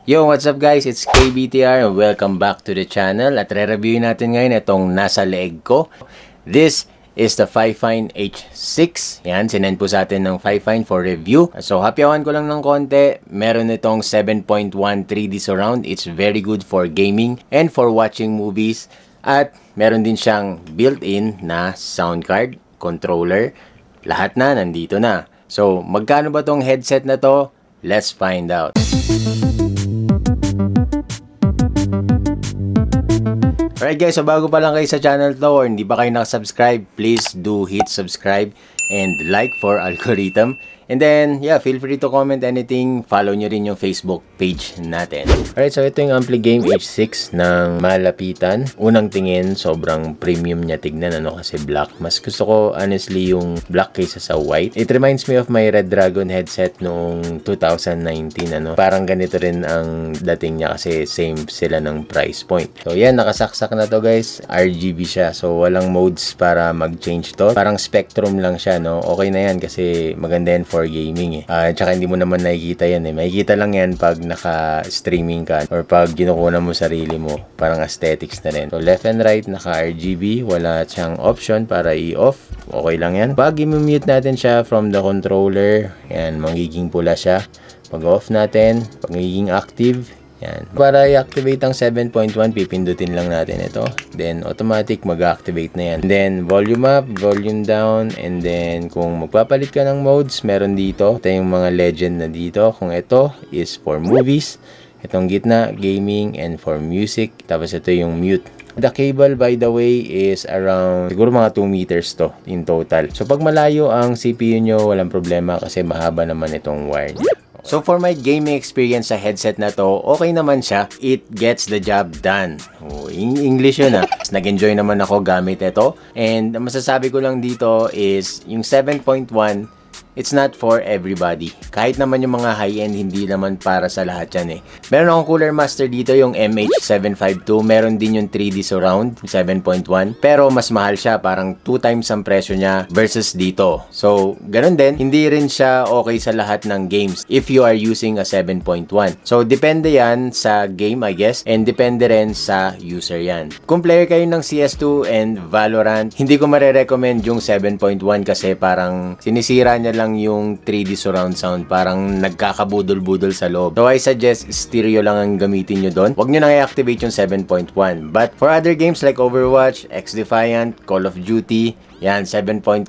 Yo, what's up guys? It's KBTR and welcome back to the channel. At re-reviewin natin ngayon itong nasa leeg ko. This is the Fifine H6. Yan, sinend po sa atin ng Fifine for review. So, happyawan ko lang ng konti. Meron itong 7.1 3D surround. It's very good for gaming and for watching movies. At meron din siyang built-in na sound card, controller. Lahat na, nandito na. So, magkano ba tong headset na to? Let's find out. Alright guys, so bago pa lang kayo sa channel to or hindi pa kayo nakasubscribe, please do hit subscribe and like for algorithm. And then, yeah, feel free to comment anything. Follow nyo rin yung Facebook page natin. Alright, so ito yung Ampligame H6 ng malapitan. Unang tingin, sobrang premium niya tignan, ano, kasi black. Mas gusto ko, honestly, yung black kaysa sa white. It reminds me of my Red Dragon headset noong 2019, ano. Parang ganito rin ang dating niya kasi same sila ng price point. So, yan, nakasaksak na to, guys. RGB siya. So, walang modes para mag-change to. Parang Spectrum lang siya, no. Okay na yan kasi maganda yan for gaming tsaka hindi mo naman nakikita yan makikita lang yan pag naka-streaming ka or pag ginukunan mo sarili mo, parang aesthetics na rin. So left and right naka-RGB, wala siyang option para i-off, okay lang yan. Pag i-mute natin siya from the controller, yan, magiging pula siya. Pag off natin, pag magiging active, yan. Para i-activate ang 7.1, pipindutin lang natin ito. Then, automatic mag-activate na yan. And then, volume up, volume down. And then, kung magpapalit ka ng modes, meron dito. Ito yung mga legend na dito. Kung ito is for movies. Itong gitna, gaming, and for music. Tapos ito yung mute. The cable, by the way, is around siguro mga 2 meters to in total. So, pag malayo ang CPU nyo, walang problema kasi mahaba naman itong wire niya. So for my gaming experience sa headset na to, okay naman siya. It gets the job done. Oh, English yun Nag-enjoy naman ako gamit ito. And masasabi ko lang dito is yung 7.1, it's not for everybody. Kahit naman yung mga high-end, hindi naman para sa lahat yan Meron akong Cooler Master dito, yung MH752. Meron din yung 3D surround, 7.1. Pero mas mahal siya, parang 2 times ang presyo niya versus dito. So, ganun din, hindi rin siya okay sa lahat ng games if you are using a 7.1. So, depende yan sa game, I guess, and depende rin sa user yan. Kung player kayo ng CS2 and Valorant, hindi ko marirecommend yung 7.1 kasi parang sinisira niya lang yung 3D surround sound, parang nagkakabudol-budol sa loob. So I suggest stereo lang ang gamitin nyo doon. Huwag nyo nang i-activate yung 7.1. But for other games like Overwatch, XDefiant, Call of Duty, yan, 7.1,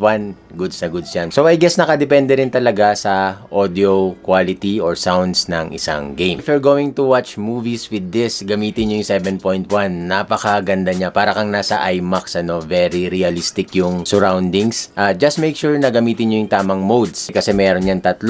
goods na goods yan. So I guess nakadepende rin talaga sa audio quality or sounds ng isang game. If you're going to watch movies with this, gamitin nyo yung 7.1. Napakaganda niya. Para kang nasa IMAX, very realistic yung surroundings. Just make sure na gamitin nyo yung tamang modes kasi meron yan 3.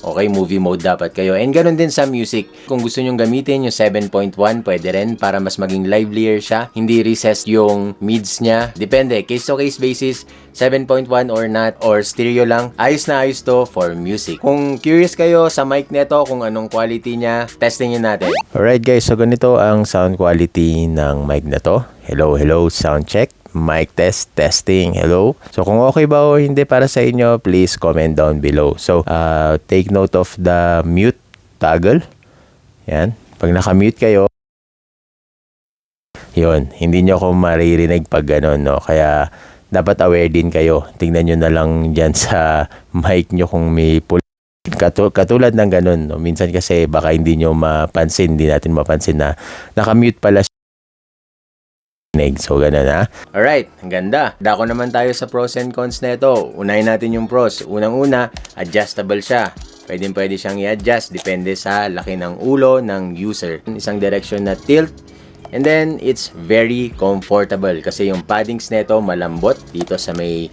Okay, movie mode dapat kayo. And ganun din sa music. Kung gusto nyo gamitin yung 7.1, pwede rin para mas maging livelier siya. Hindi recessed yung mids niya. Depende, case to case basis, 7.1 or not, or stereo lang, ayos na ayos to for music. Kung curious kayo sa mic neto, kung anong quality niya, testing nyo natin. Alright guys, so ganito ang sound quality ng mic na to. Hello, hello, sound check. Mic test, testing, hello. So kung okay ba o hindi para sa inyo, please comment down below. So take note of the mute toggle. Yan, pag naka-mute kayo, yun, hindi nyo ako maririnig pag gano'n, no? Kaya dapat aware din kayo. Tingnan nyo na lang dyan sa mic nyo kung may katulad ng ganun. No? Minsan kasi baka hindi nyo mapansin, hindi natin mapansin na nakamute pala siya. So, ganun Alright, ang ganda. Dako naman tayo sa pros and cons na ito. Unahin natin yung pros. Unang-una, adjustable siya. Pwede siyang i-adjust. Depende sa laki ng ulo ng user. Isang direction na tilt. And then, it's very comfortable kasi yung paddings nito malambot dito sa may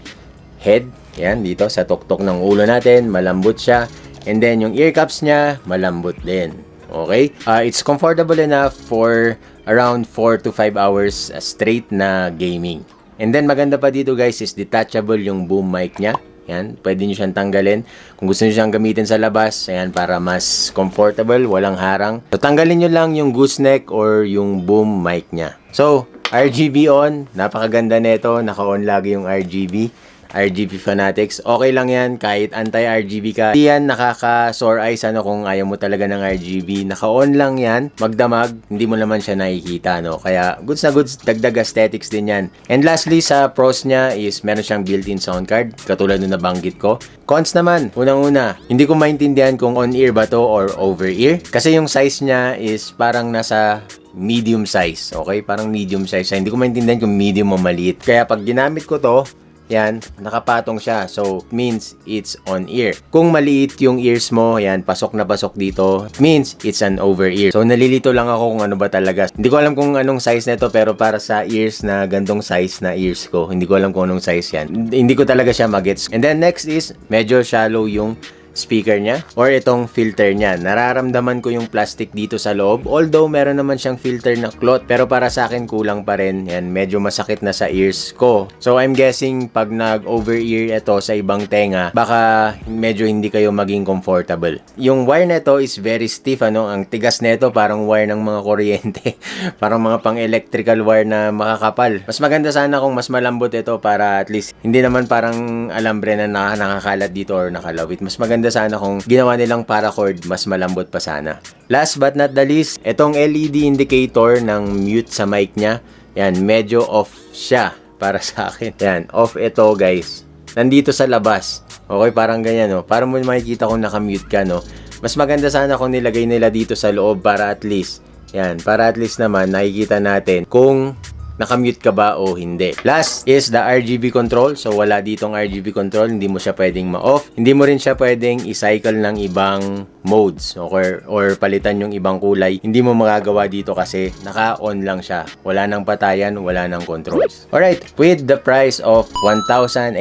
head. Yan, dito sa tuktok ng ulo natin, malambot siya. And then, yung ear cups niya, malambot din. Okay? It's comfortable enough for around 4 to 5 hours straight na gaming. And then, maganda pa dito guys is detachable yung boom mic niya. Yan, pwede nyo siyang tanggalin. Kung gusto nyo siyang gamitin sa labas, ayan, para mas comfortable, walang harang. So, tanggalin nyo lang yung gooseneck or yung boom mic niya. So, RGB on. Napakaganda nito. Naka-on lagi yung RGB. RGB fanatics, okay lang yan kahit anti-RGB ka. Hindi yan nakaka-sore eyes kung ayaw mo talaga ng RGB. Naka-on lang yan, magdamag, hindi mo naman siya nakikita, no? Kaya goods na goods, dagdag aesthetics din yan. And lastly, sa pros niya is meron siyang built-in sound card, katulad nung nabanggit ko. Cons naman, unang-una, hindi ko maintindihan kung on-ear ba to or over-ear. Kasi yung size niya is parang nasa medium size, okay? Parang medium size. Hindi ko maintindihan kung medium o maliit. Kaya pag ginamit ko to, yan, nakapatong siya. So, means it's on ear. Kung maliit yung ears mo, yan, pasok na pasok dito, means it's an over ear. So, nalilito lang ako kung ano ba talaga. Hindi ko alam kung anong size nito, pero para sa ears na gantong size na ears ko, hindi ko alam kung anong size yan. Hindi ko talaga siya magets. And then next is, medyo shallow yung speaker niya or itong filter niya. Nararamdaman ko yung plastic dito sa loob, although meron naman siyang filter na cloth, pero para sa akin kulang pa rin. Yan, medyo masakit na sa ears ko. So I'm guessing pag nag-over ear ito sa ibang tenga, baka medyo hindi kayo maging comfortable. Yung wire nito is very stiff, ang tigas nito parang wire ng mga kuryente. Parang mga pang electrical wire na makakapal. Mas maganda sana kung mas malambot ito para at least hindi naman parang alambre na nakakalat dito or nakalawit. Mas maganda sana kung ginawa nilang paracord, mas malambot pa sana. Last but not the least, itong LED indicator ng mute sa mic niya, yan, medyo off siya para sa akin. Yan, off ito guys. Nandito sa labas. Okay, parang ganyan, no? Para mo makikita kung naka-mute ka, no? Mas maganda sana kung nilagay nila dito sa loob para at least, yan, para at least naman nakikita natin kung nakamute ka ba o hindi. Last is the RGB control. So, wala ditong RGB control. Hindi mo siya pwedeng ma-off. Hindi mo rin siya pwedeng i-cycle ng ibang modes or palitan yung ibang kulay. Hindi mo magagawa dito kasi naka-on lang siya. Wala nang patayan, wala nang controls. Alright, with the price of 1,850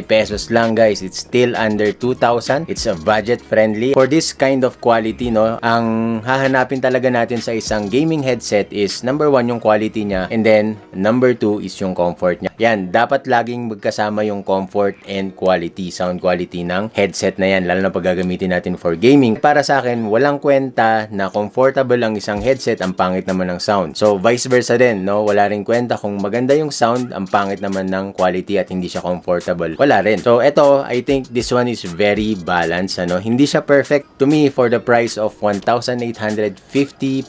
pesos lang guys, it's still under 2,000. It's a budget friendly. For this kind of quality, no, ang hahanapin talaga natin sa isang gaming headset is number 1 yung quality niya. And then, number 2 is yung comfort niya. Yan, dapat laging magkasama yung comfort and quality, sound quality ng headset na yan, lalo na pag gagamitin natin for gaming. Para sa akin, walang kwenta na comfortable ang isang headset, ang pangit naman ng sound. So, vice versa din, no? Wala rin kwenta kung maganda yung sound, ang pangit naman ng quality at hindi siya comfortable. Wala rin. So, eto, I think this one is very balanced, Hindi siya perfect. To me, for the price of 1,850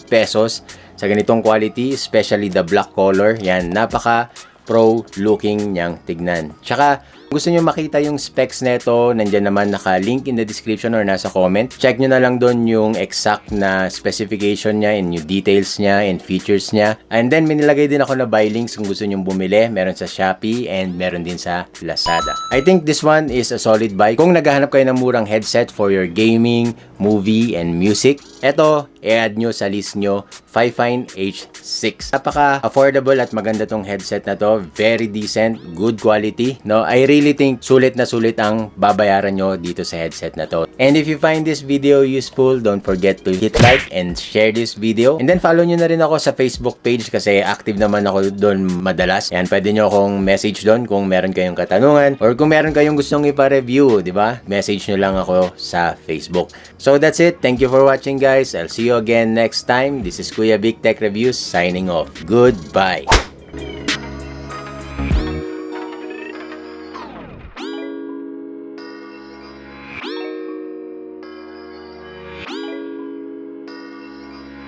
pesos, sa ganitong quality, especially the black color, yan, napaka pro looking niyang tignan. Tsaka, gusto nyo makita yung specs neto, nandyan naman naka-link in the description or nasa comment. Check nyo na lang doon yung exact na specification niya and yung details niya and features niya. And then, may nilagay din ako na buy links kung gusto nyo bumili. Meron sa Shopee and meron din sa Lazada. I think this one is a solid buy. Kung naghahanap kayo ng murang headset for your gaming, movie, and music, eto, i-add nyo sa list nyo, Fifine H6. Napaka-affordable at maganda tong headset na to. Very decent, good quality. No, I really think sulit na sulit ang babayaran nyo dito sa headset na to. And if you find this video useful, don't forget to hit like and share this video. And then follow nyo na rin ako sa Facebook page kasi active naman ako doon madalas. Yan, pwede nyo akong message doon kung meron kayong katanungan or kung meron kayong gustong ipa-review, di ba? Message nyo lang ako sa Facebook. So that's it. Thank you for watching guys. I'll see you again next time. This is Kuya Big Tech Reviews signing off. Goodbye.